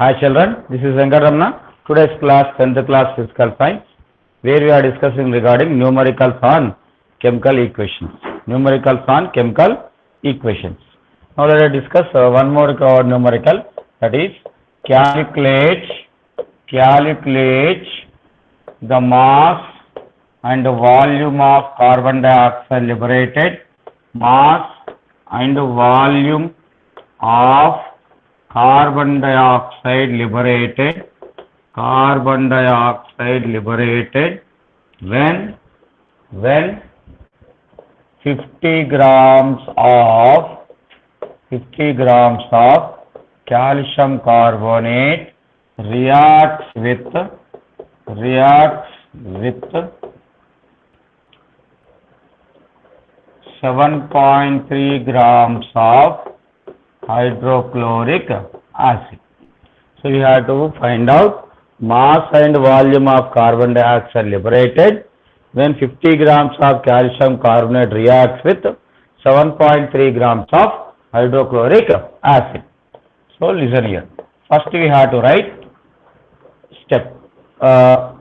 Hi children, this is Venkatamna. Today's class 10th class physical science where we are discussing regarding numericals on chemical equations. Numericals on chemical equations. Now let us discuss one more numerical, that is calculate the mass and volume of carbon dioxide liberated, mass and volume of carbon dioxide liberated when 50 grams of calcium carbonate reacts with 7.3 grams of hydrochloric acid. So we have to find out mass and volume of carbon dioxide liberated when 50 grams of calcium carbonate reacts with 7.3 grams of hydrochloric acid. So listen here. First we have to write step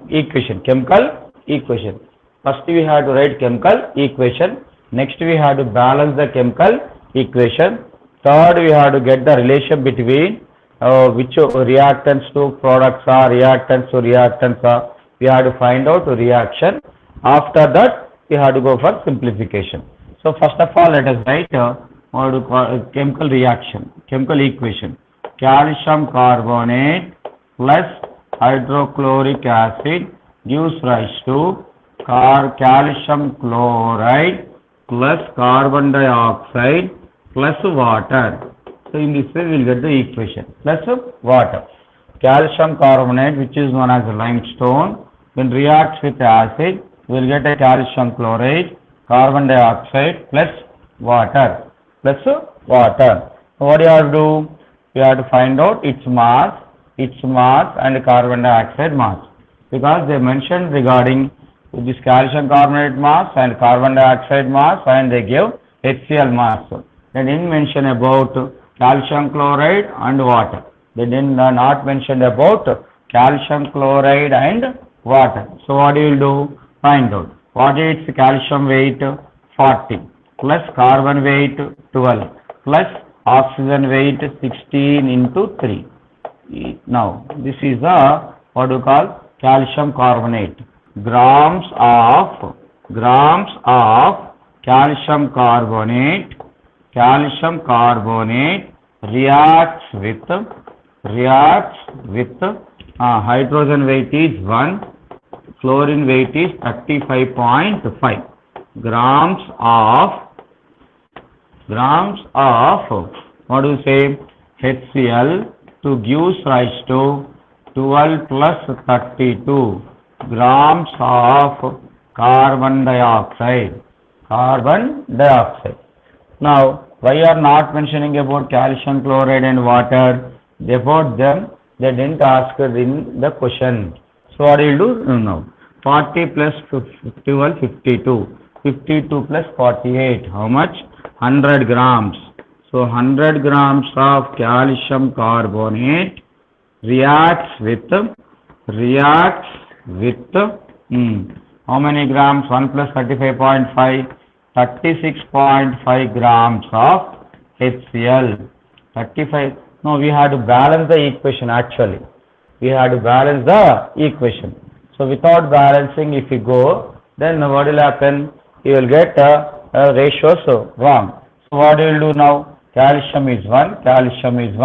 equation, chemical equation. First we have to write chemical equation. Next we have to balance the chemical equation. Third, we have to get the relation between which reactants to products are, reactants to reactants are. We have to find out reaction. After that, we have to go for simplification. So first of all, let us write what we call chemical reaction, chemical equation. Calcium carbonate plus hydrochloric acid gives rise to calcium chloride plus carbon dioxide plus water. So in this way we will get the equation plus water. Calcium carbonate, which is known as limestone, when reacts with acid we will get a calcium chloride, carbon dioxide plus water. What do you have to do? We have to find out its mass and carbon dioxide mass, because they mentioned regarding this calcium carbonate mass and carbon dioxide mass and they gave HCl mass. They didn't mention about calcium chloride and water. They did not mention about calcium chloride and water. So what you will do? Find out. What is its calcium weight? 40 plus carbon weight 12 plus oxygen weight 16 into 3. Now this is the what we call calcium carbonate. Grams of calcium carbonate reacts with hydrogen weight is 1, chlorine weight is 35.5 grams of what do you say, HCl to gives rise to 12 plus 32 grams of carbon dioxide. Now, why are not mentioning about calcium chloride and water? About them, they didn't ask in the question. So what do you do now? 40 plus 12, 52. 52 plus 48. How much? 100 grams. So 100 grams of calcium carbonate reacts with how many grams? 1 plus 35.5. 36.5 grams of HCl. 35. No, we have to balance the equation actually. We have to balance the equation. So without balancing, if you go, then what will happen? You will get ratios wrong. So what you will do now? Calcium is 1, carbon is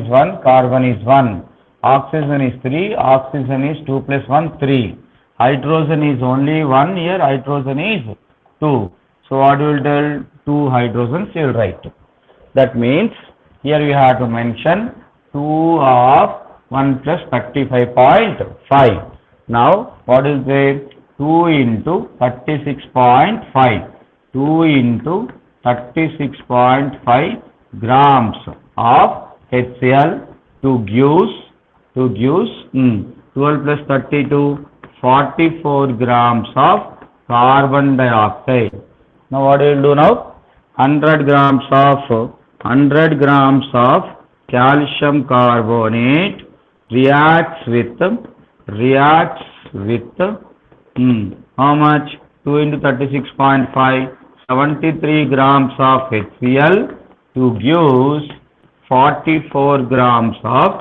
1, carbon is 1. Oxygen is 3, oxygen is 2 plus 1, 3. Hydrogen is only 1 here, hydrogen is 2. So what you will tell? 2 hydrogens you will write. That means here we have to mention 2 of 1 plus 35.5. Now what is there? 2 into 36.5. 2 into 36.5 grams of HCl to gives 12 plus 32, 44 grams of carbon dioxide. Now what do you do now? 100 grams of calcium carbonate reacts with how much? 2 into 36.5, 73 grams of HCl to gives 44 grams of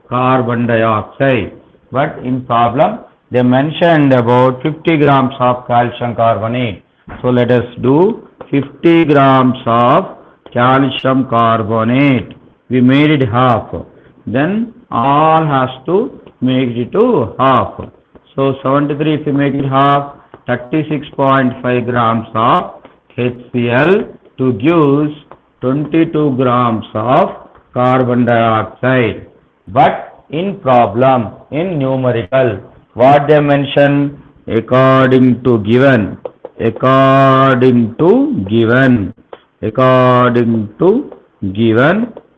carbon dioxide. But in problem they mentioned about 50 grams of calcium carbonate. So let us do 50 grams of calcium carbonate. We made it half. Then all has to make it to half. So 73 if you make it half, 36.5 grams of HCl to gives 22 grams of carbon dioxide. But in problem, in numerical, what they mention? According to given,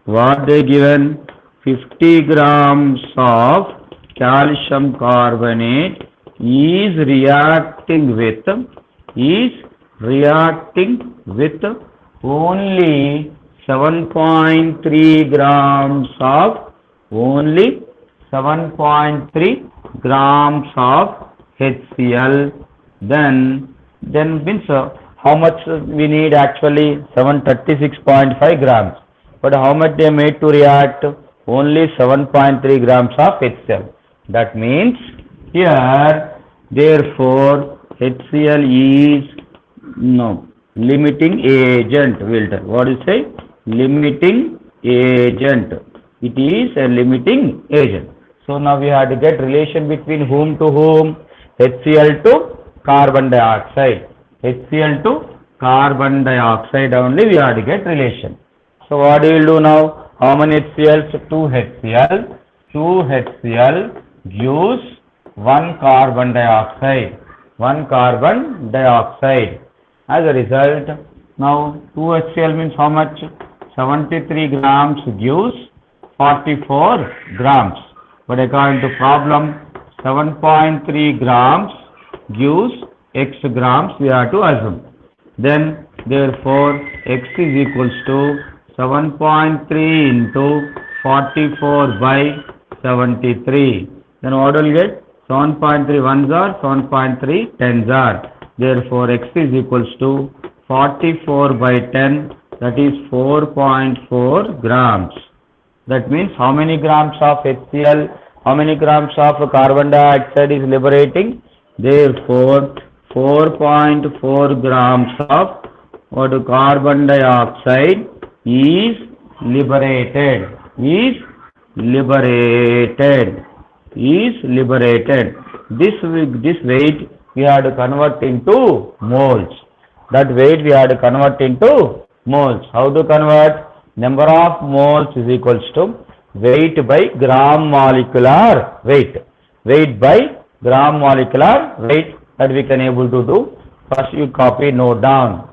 what they given? 50 grams of calcium carbonate is reacting with only 7.3 grams of HCl. Then means how much we need? Actually 736.5 grams, but how much they made to react? Only 7.3 grams of HCl. That means here, therefore HCl is limiting agent. We'll tell. What is say? Limiting agent. It is a limiting agent. So now we have to get relation between whom to whom? HCl to carbon dioxide. HCl to carbon dioxide only we have to get relation. So what we will do now? How many HCl? 2 HCl. 2 HCl gives 1 carbon dioxide. As a result, now 2 HCl means how much? 73 grams gives 44 grams. But according to problem, 7.3 grams gives X grams we have to assume. Then therefore X is equals to 7.3 into 44 by 73. Then what will get? 7.3 ones are, 7.3 tens are. Therefore X is equals to 44 by 10, that is 4.4 grams. That means how many grams of HCl, how many grams of carbon dioxide is liberating? Therefore 4.4 grams of carbon dioxide is liberated. This weight we have to convert into moles. That weight we have to convert into moles. How to convert? Number of moles is equals to weight by gram molecular weight. Weight by gram molecular weight, that we can able to do. First you copy, note down.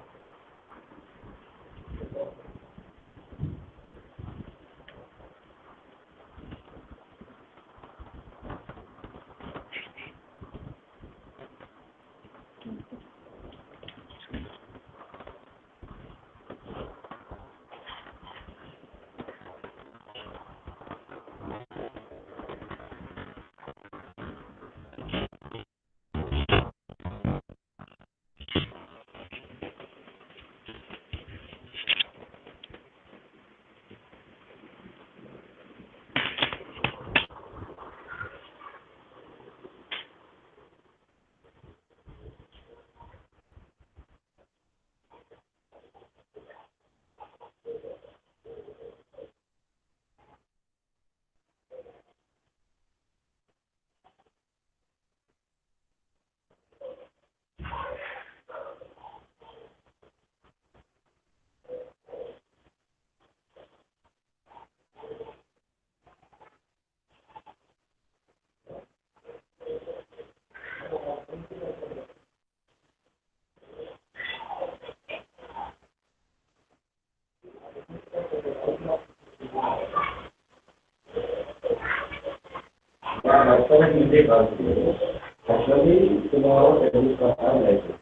Actually, tomorrow I will come like it.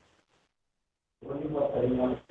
Only for 3 months.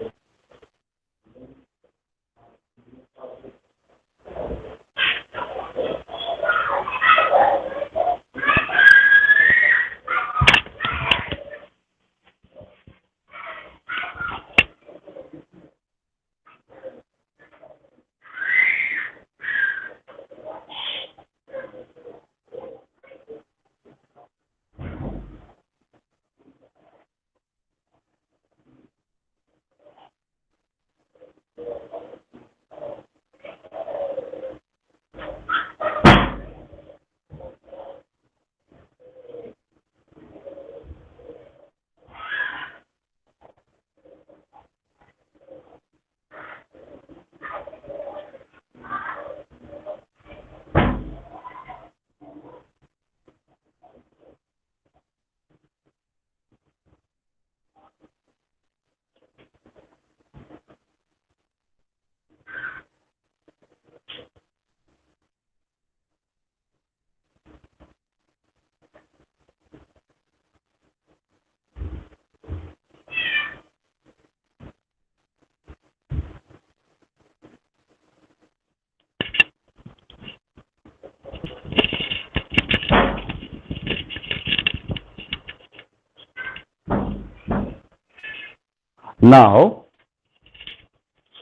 Now,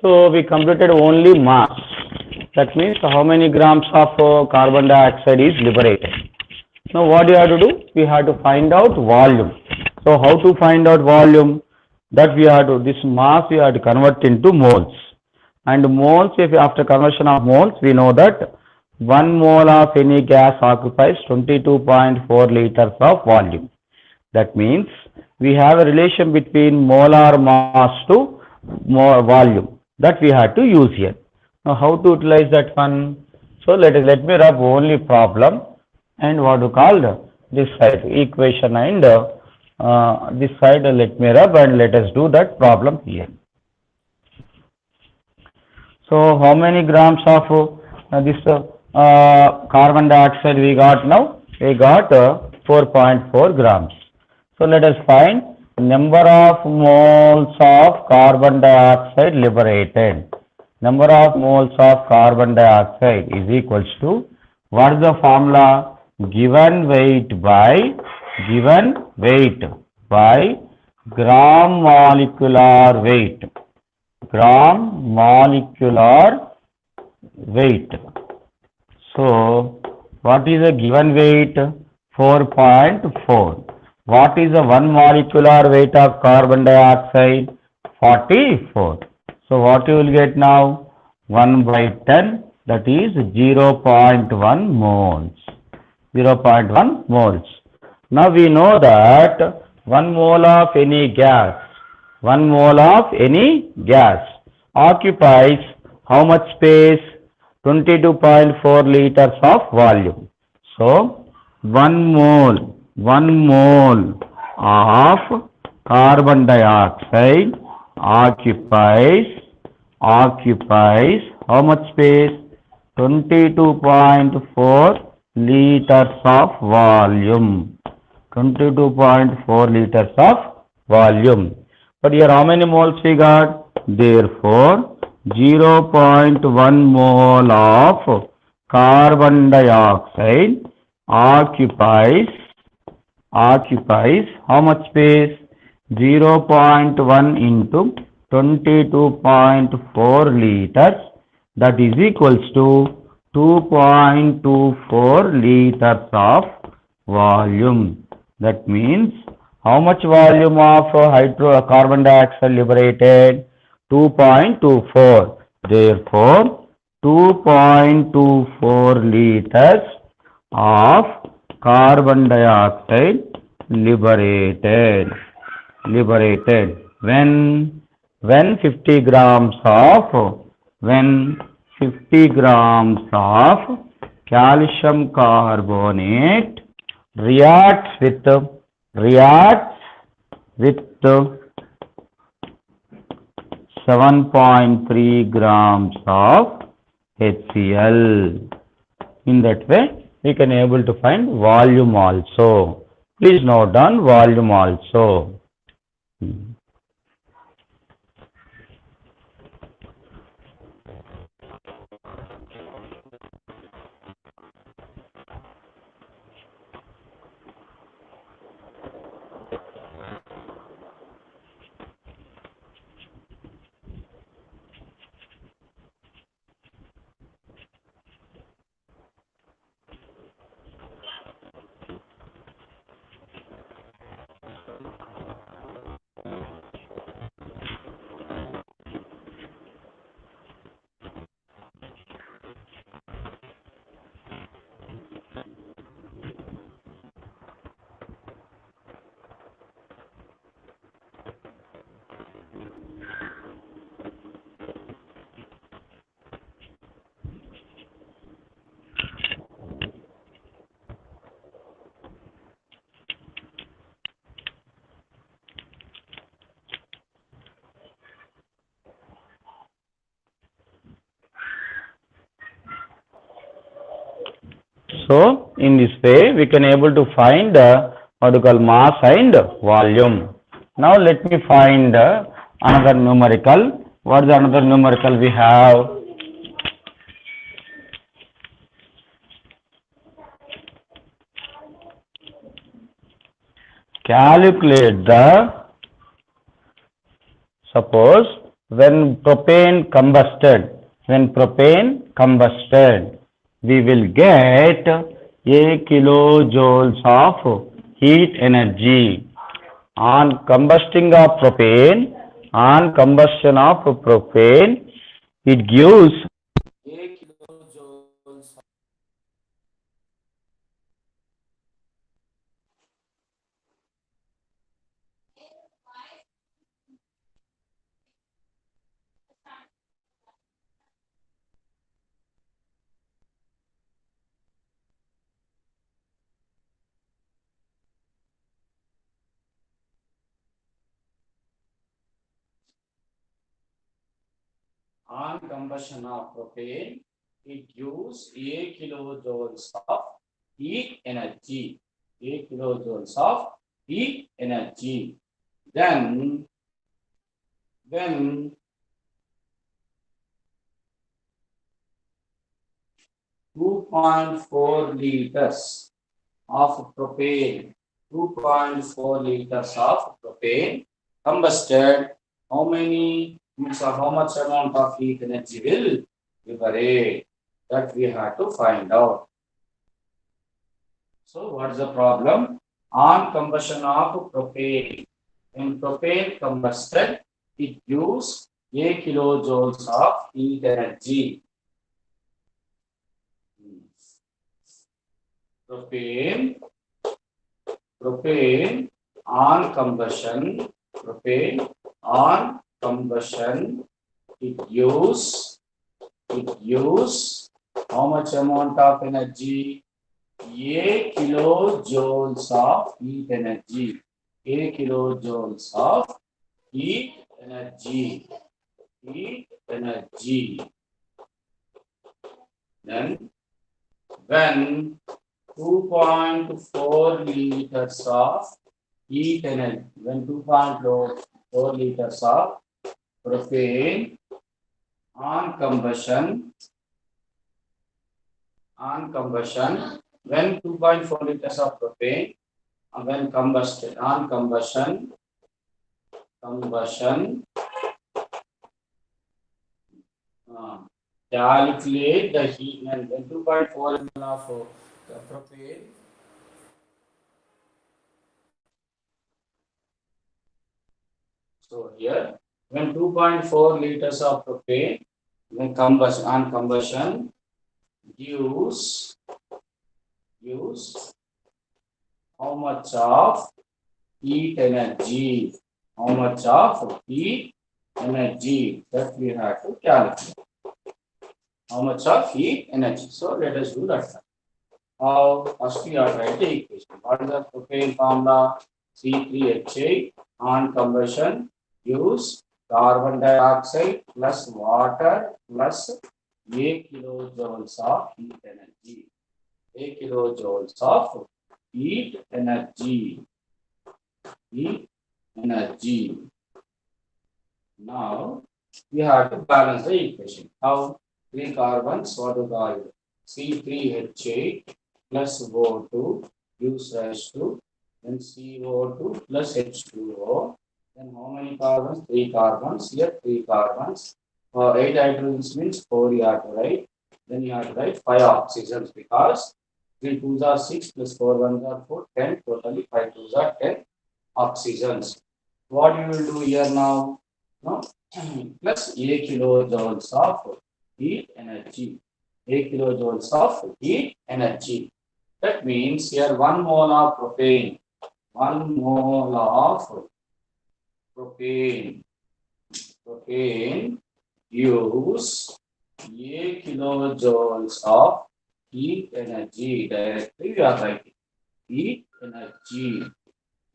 so we completed only mass. That means how many grams of carbon dioxide is liberated. Now what you have to do? We have to find out volume. So how to find out volume? That we have to, this mass we have to convert into moles. And moles, if after conversion of moles, we know that 1 mole of any gas occupies 22.4 liters of volume. That means we have a relation between molar mass to volume. That we have to use here. Now how to utilize that one? So let me rub only problem and what to call this side equation, and this side let me rub, and let us do that problem here. So how many grams of this carbon dioxide we got now? We got 4.4 grams. So let us find number of moles of carbon dioxide liberated. Number of moles of carbon dioxide is equals to, what is the formula? Given weight by gram molecular weight. Gram molecular weight. So what is the given weight? 4.4. What is the 1 molecular weight of carbon dioxide? 44. So what you will get now? 1 by 10, that is 0.1 moles. 0.1 moles. Now we know that 1 mole of any gas, 1 mole of any gas occupies how much space? 22.4 liters of volume. So 1 mole of carbon dioxide occupies how much space? 22.4 liters of volume. 22.4 liters of volume. But here how many moles we got? Therefore 0.1 mole of carbon dioxide occupies how much space? 0.1 into 22.4 liters, that is equals to 2.24 liters of volume. That means how much volume of carbon dioxide liberated? 2.24. Therefore 2.24 liters of carbon dioxide liberated when 50 grams of calcium carbonate reacts with 7.3 grams of HCl. In that way we can able to find volume also. Please note down volume also. So in this way we can able to find what you call mass and volume. Now let me find another numerical. What is another numerical we have? Calculate the, suppose when propane combusted, we will get a kilojoules of heat energy. On combustion of propane, it gives a kilojoules. On combustion of propane, it gives a kilojoules of heat energy. A kilojoules of heat energy. Then 2.4 liters of propane, 2.4 liters of propane combusted, how much amount of heat energy will liberate? That we have to find out. So what is the problem? On combustion of propane, when propane combusted, it gives a kilojoules of heat energy. Propane on combustion, it gives how much amount of energy? A kilojoules of heat energy. A kilojoules of heat energy. Then when 2.4 liters of heat energy, when 2.4 liters of propane on combustion, when 2.4 liters of propane, when combusted, on combustion, calculate the heat, and when 2.4 ml of propane. So here, when 2.4 liters of propane, when on combustion, gives how much of heat energy? How much of heat energy that we have to calculate? How much of heat energy? So let us do that. First we are writing the equation. What is the propane formula? C3H8 on combustion gives carbon dioxide plus water plus a kilojoules of heat energy. A kilojoules of heat energy. Now we have to balance the equation. How? 3 carbons, what do we call it? C3H8 plus O2 gives rise to then CO2 plus H2O. Then how many carbons? 3 carbons. Here 3 carbons. 8 hydrogens means 4 you have to write. Then you have to write 5 oxygens because 3 2s are 6 plus 4 1s are 4, 10. Totally 5 2s are 10 oxygens. What you will do here now? No? Plus a kilojoules of heat energy. A kilojoules of heat energy. That means here 1 mole of propane. 1 mole of propane gives a kilojoules of heat energy. Directly we are writing heat energy.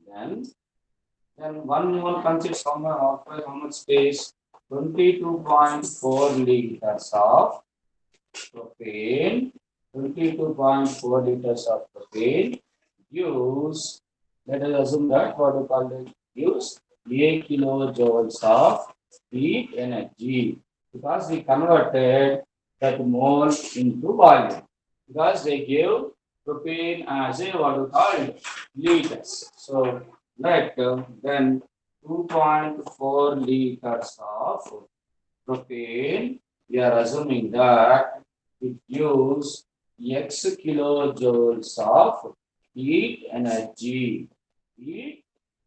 Then 1 mole consists of how much space? 22.4 liters of propane 22.4 liters of propane gives, let us assume that what we call it, gives 8 kilojoules of heat energy, because we converted that mole into volume, because they give propane as a what we call liters. So let then 2.4 liters of propane, we are assuming that it gives X kilojoules of heat energy. Heat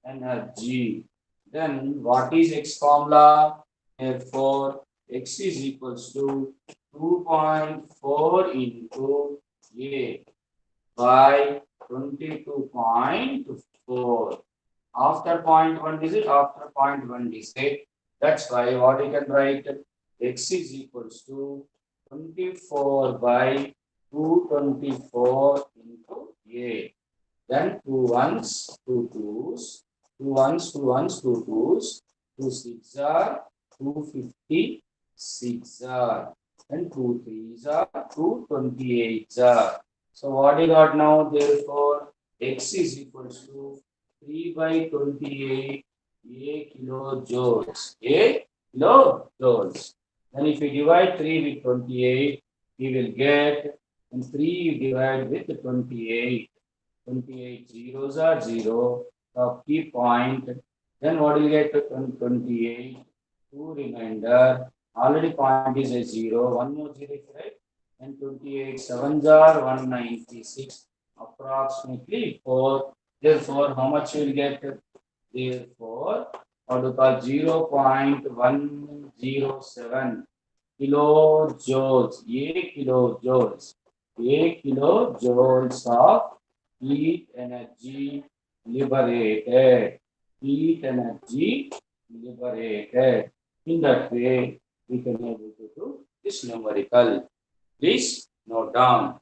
energy. Then what is X formula? Therefore, X is equals to 2.4 into A by 22.4. After 0.1 digit, after 0.1 digit. That's why what you can write, X is equals to 24 by 224 into A. Then two ones, two twos, two ones, two ones, two twos, two six are 256 are, and two threes are 228 are. So what you got now? Therefore, X is equals to 3 by 28 A kilojoules. A kilojoules. Then if we divide 3 with 28, we will get, and 3 you divide with 28. 28 zeros are 0. Of key point. Then what will get to 28? 2 remainder. Already point is a 0. One more 0 is right. And 28 sevens are 196. Approximately 4. Therefore, how much you will get? Therefore, what we call 0.107 kilojoules. A kilojoules. A kilojoules of heat energy liberated. Heat energy liberated. In that way, we can able to do this numerical. Please note down.